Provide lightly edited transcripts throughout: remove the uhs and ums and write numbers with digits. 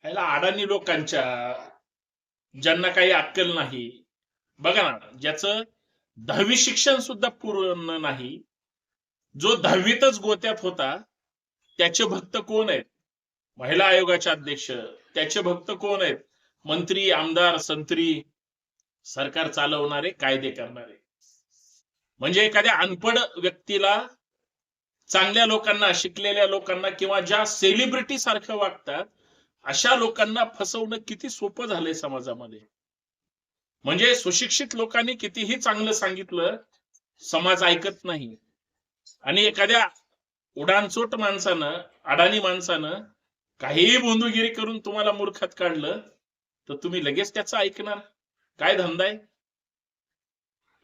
ह्याला अडाणी लोकांच्या, ज्यांना काही अक्कल नाही, बघा ना, ज्याचं 10वी शिक्षण सुद्धा पूर्ण नाही, जो 10वीतच गोत्यात होता, त्याचे भक्त कोण आहेत? महिला आयोगाचे अध्यक्ष. त्याचे भक्त कोण आहेत? मंत्री, आमदार, संत्री, सरकार चालवणारे, कायदे करणारे. म्हणजे एखाद्या अनपढ व्यक्तीला, चांगल्या लोकांना, शिकलेल्या लोकांना किंवा ज्या सेलिब्रिटी सारखं वागतात अशा लोकांना फसवणं किती सोपं झालंय समाजामध्ये. म्हणजे सुशिक्षित लोकांनी कितीही चांगलं सांगितलं, समाज ऐकत नाही. आणि एखाद्या उडाणचोट माणसानं, अडाणी माणसानं काहीही बोंधुगिरी करून तुम्हाला मूर्खात काढलं, तर तुम्ही लगेच त्याचं ऐकणार? काय धंदा आहे?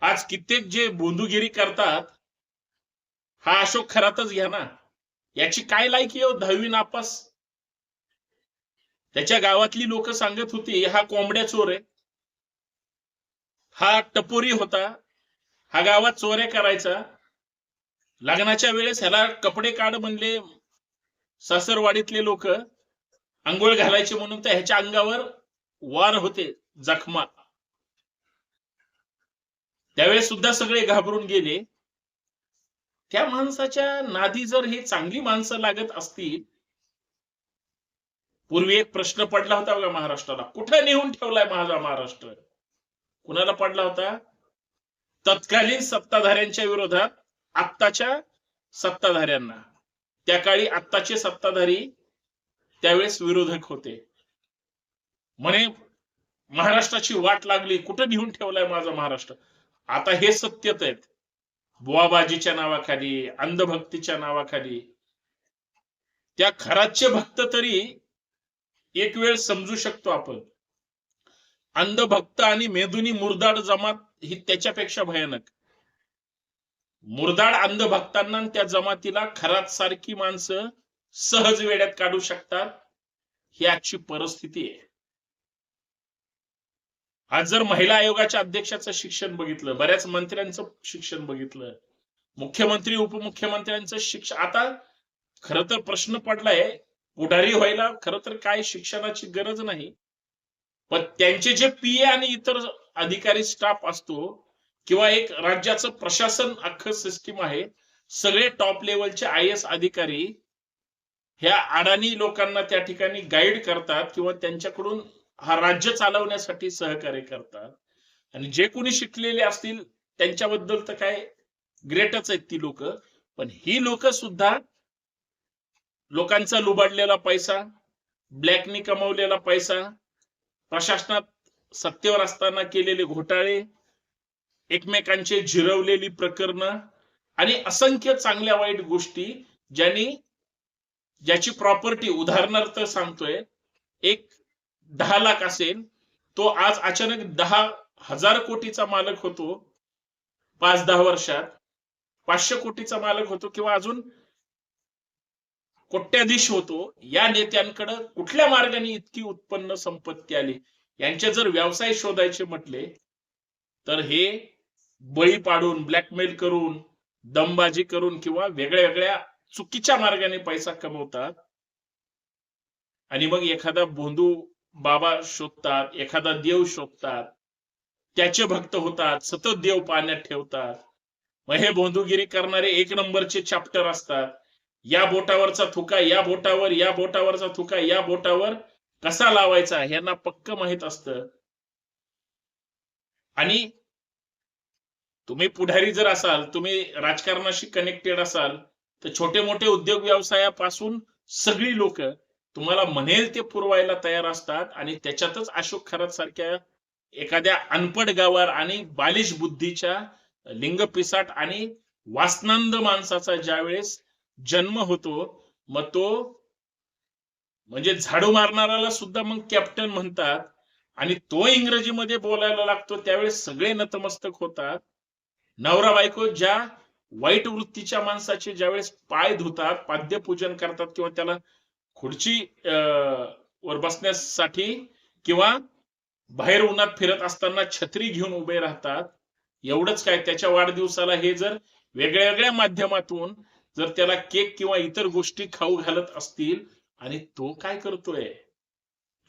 आज कित्येक जे बोंधुगिरी करतात, हा अशोक खरातच घ्या ना, याची काय लायकी हो? 10वी नापास. त्याच्या गावातली लोक सांगत होती, हा कोंबड्या चोर आहे, हा टपोरी होता, हा गावात चोऱ्या करायचा, लग्नाच्या वेळेस ह्याला कपडे काढ म्हणले सासरवाडीतले लोक, अंघोळ घालायचे म्हणून तर ह्याच्या अंगावर वार होते, जखमा. त्यावेळेस सुद्धा सगळे घाबरून गेले. त्या माणसाच्या नादी जर हे चांगली माणसं लागत असतील. पूर्वी एक प्रश्न पडला होता बघा महाराष्ट्राला, कुठे नेऊन ठेवलाय माझा महाराष्ट्र? कुणाला पडला होता? तत्कालीन सत्ताधाऱ्यांच्या विरोधात आत्ताच्या सत्ताधाऱ्यांना. त्या काळी आत्ताचे सत्ताधारी त्यावेळेस विरोधक होते. म्हणे महाराष्ट्राची वाट लागली, कुठं नेऊन ठेवलाय माझा महाराष्ट्र? आता हे सत्यत आहेत. बुवाबाजीच्या नावाखाली, अंधभक्तीच्या नावाखाली. त्या खराचे भक्त तरी एक वेळ समजू शकतो आपण. अंधभक्त आणि मेदुनी मुरदाड जमात ही त्याच्यापेक्षा भयानक. मुरदाड अंधभक्तांना त्या जमातीला खरात सारखी माणसं सहज वेड्यात काढू शकतात. ही आजची परिस्थिती आहे. आज जर महिला आयोगाच्या अध्यक्षाचं शिक्षण बघितलं, बऱ्याच मंत्र्यांचं शिक्षण बघितलं, मुख्यमंत्री उपमुख्यमंत्र्यांचं शिक्षण, आता खरं तर प्रश्न पडलाय, पुढारी व्हायला खरं तर काय शिक्षणाची गरज नाही, पण त्यांचे जे पीए आणि इतर अधिकारी स्टाफ असतो, किंवा एक राज्याचं प्रशासन अख्खं सिस्टीम आहे, सगळे टॉप लेवलचे IAS अधिकारी ह्या अडाणी लोकांना त्या ठिकाणी गाईड करतात किंवा त्यांच्याकडून हा राज्य चालवण्यासाठी सहकार्य करतात. आणि जे कोणी शिकलेले असतील त्यांच्याबद्दल तर काय ग्रेटच आहेत ती लोक. पण ही लोक सुद्धा लोकांचा लुबाडलेला पैसा, ब्लॅकनी कमवलेला पैसा, प्रशासनात सत्तेवर असताना केलेले घोटाळे, एकमेकांचे झिरवलेली प्रकरणं आणि असंख्य चांगल्या वाईट गोष्टी, ज्याची प्रॉपर्टी, उदाहरणार्थ सांगतोय, एक 10 लाख असेल, तो आज अचानक 10,000 कोटीचा मालक होतो. 5-10 वर्षात 500 कोटीचा मालक होतो किंवा अजून कोट्याधीश होतो. या नेत्यांकडे कुठल्या मार्गाने इतकी उत्पन्न संपत्ती आली? यांचे जर व्यवसाय शोधायचे म्हटले तर हे बळी पाडून, ब्लॅकमेल करून, दमबाजी करून किंवा वेगळ्या वेगळ्या चुकीच्या मार्गाने पैसा कमवतात. आणि मग एखादा भोंदू बाबा शोधतात, एखादा देव शोधतात, त्याचे भक्त होतात, सतत देव पाण्यात ठेवतात. मग हे भोंदूगिरी करणारे 1 नंबरचे चॅप्टर असतात. या बोटावरचा थुका या बोटावर, या बोटावरचा थुका या बोटावर कसा लावायचा यांना पक्क माहित असतं. आणि तुम्ही पुढारी जर असाल, तुम्ही राजकारणाशी कनेक्टेड असाल, तर छोटे मोठे उद्योग व्यवसायापासून सगळी लोक तुम्हाला म्हणेल ते पुरवायला तयार असतात. आणि त्याच्यातच अशोक खरात सारख्या एखाद्या अनपढ गावार आणि बालिश बुद्धीच्या लिंगपिसाट आणि वासनांध माणसाचा ज्यावेळेस जन्म होतो, मग तो म्हणजे झाडू मारणाऱ्याला सुद्धा मग कॅप्टन म्हणतात. आणि तो इंग्रजीमध्ये बोलायला लागतो, त्यावेळेस सगळे नतमस्तक होतात. नवरा बायको ज्या वाईट वृत्तीच्या माणसाचे ज्यावेळेस पाय धुतात, पाद्यपूजन करतात, किंवा त्याला खुर्ची वर बसण्यासाठी किंवा बाहेर उन्हात फिरत असताना छत्री घेऊन उभे राहतात. एवढंच काय, त्याच्या वाढदिवसाला हे जर वेगळ्या वेगळ्या माध्यमातून जर त्याला केक किंवा इतर गोष्टी खाऊ घालत असतील, आणि तो काय करतोय?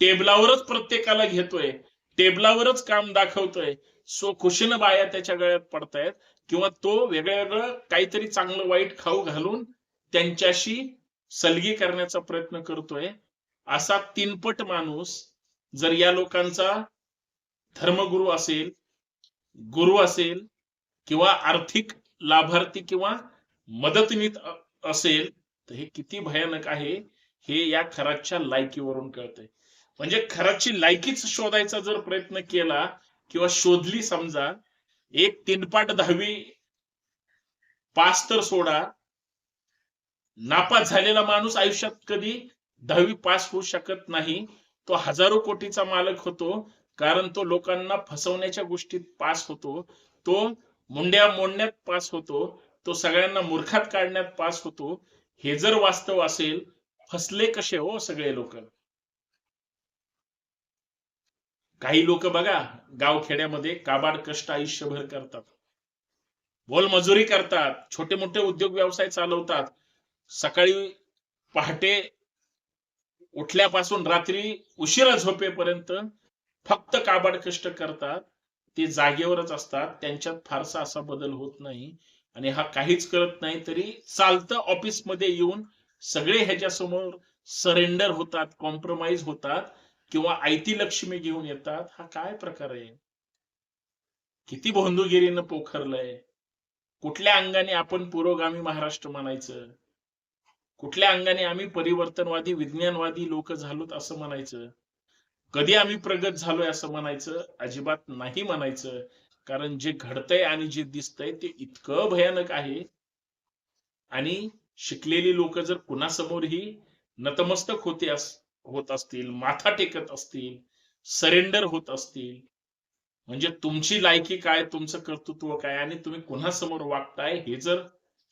टेबलावरच प्रत्येकाला घेतोय, टेबलावरच काम दाखवतोय, सो खुशीनं बाया त्याच्या गळ्यात पडतायत, किंवा तो वेगळं काहीतरी चांगलं वाईट खाऊ घालून त्यांच्याशी सलगी करण्याचा प्रयत्न करतोय. असा तीनपट माणूस जर या लोकांचा धर्मगुरू असेल, गुरु असेल, किंवा आर्थिक लाभार्थी किंवा मदतनीत असेल, तर हे किती भयानक आहे हे या खराच्या लायकीवरून कळतंय. म्हणजे खराची लायकीच शोधायचा जर प्रयत्न केला किंवा शोधली, समजा एक तीनपाट 10वी पास तर सोडा, नापास झालेला माणूस आयुष्यात कधी 10वी पास होऊ शकत नाही. तो हजारो कोटीचा मालक होतो, कारण तो लोकांना फसवण्याच्या गोष्टीत पास होतो, तो मुंड्या मोडण्यात पास होतो, तो सगळ्यांना मूर्खात काढण्यात पास होतो. हे जर वास्तव असेल, फसले कसे हो सगळे लोक. काही लोक बघा गावखेड्यामध्ये काबाड कष्ट आयुष्यभर करतात, मोलमजुरी करतात, छोटे मोठे उद्योग व्यवसाय चालवतात, सकाळी पहाटे उठल्यापासून रात्री उशिरा झोपेपर्यंत फक्त काबाड कष्ट करतात. ते जागेवरच असतात, त्यांच्यात फारसा असा बदल होत नाही, आणि हा काहीच करत नाही तरी चालतं. ऑफिस मध्ये येऊन सगळे ह्याच्या समोर सरेंडर होतात, कॉम्प्रोमाइज होतात, किंवा आयती लक्ष्मी घेऊन येतात. हा काय प्रकार आहे? किती भोंदूगिरीनं पोखरलंय. कुठल्या अंगाने आपण पुरोगामी महाराष्ट्र म्हणायचं? कुठल्या अंगाने आम्ही परिवर्तनवादी विज्ञानवादी लोक झालोत असं म्हणायचं? कधी आम्ही प्रगत झालोय असं म्हणायचं? अजिबात नाही म्हणायचं. कारण जे घडतंय आणि जे दिसतंय ते इतकं भयानक आहे. आणि शिकलेली लोक जर कुणासमोरही नतमस्तक होत असतील, माथा टेकत असतील, सरेंडर होत असतील, म्हणजे तुमची लायकी काय, तुमचं कर्तृत्व काय, आणि तुम्ही कुणासमोर वागताय हे जर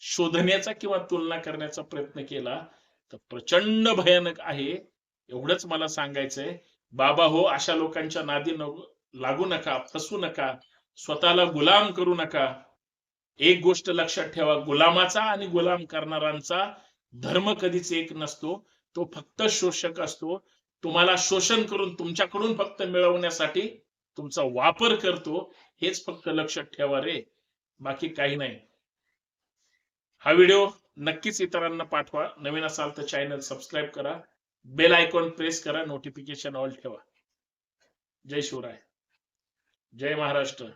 शोधण्याचा किंवा तुलना करण्याचा प्रयत्न केला तर प्रचंड भयानक आहे. एवढंच मला सांगायचंय. बाबा हो, अशा लोकांच्या नादी लागू नका, फसू नका, स्वतःला गुलाम करू नका. एक गोष्ट लक्षात ठेवा, गुलामाचा आणि गुलाम करणाऱ्यांचा धर्म कधीच एक नसतो. तो फक्त शोषक असतो. तुम्हाला शोषण करून तुमच्याकडून फक्त मिळवण्यासाठी तुमचा वापर करतो. हेच फक्त लक्षात ठेवा रे, बाकी काही नाही. हा व्हिडिओ नक्कीच इतरांना पाठवा. नवीन असाल तर चॅनल सबस्क्राईब करा, बेल आयकॉन प्रेस करा, नोटिफिकेशन ऑल ठेवा. जय शिवराय, जय महाराष्ट्र.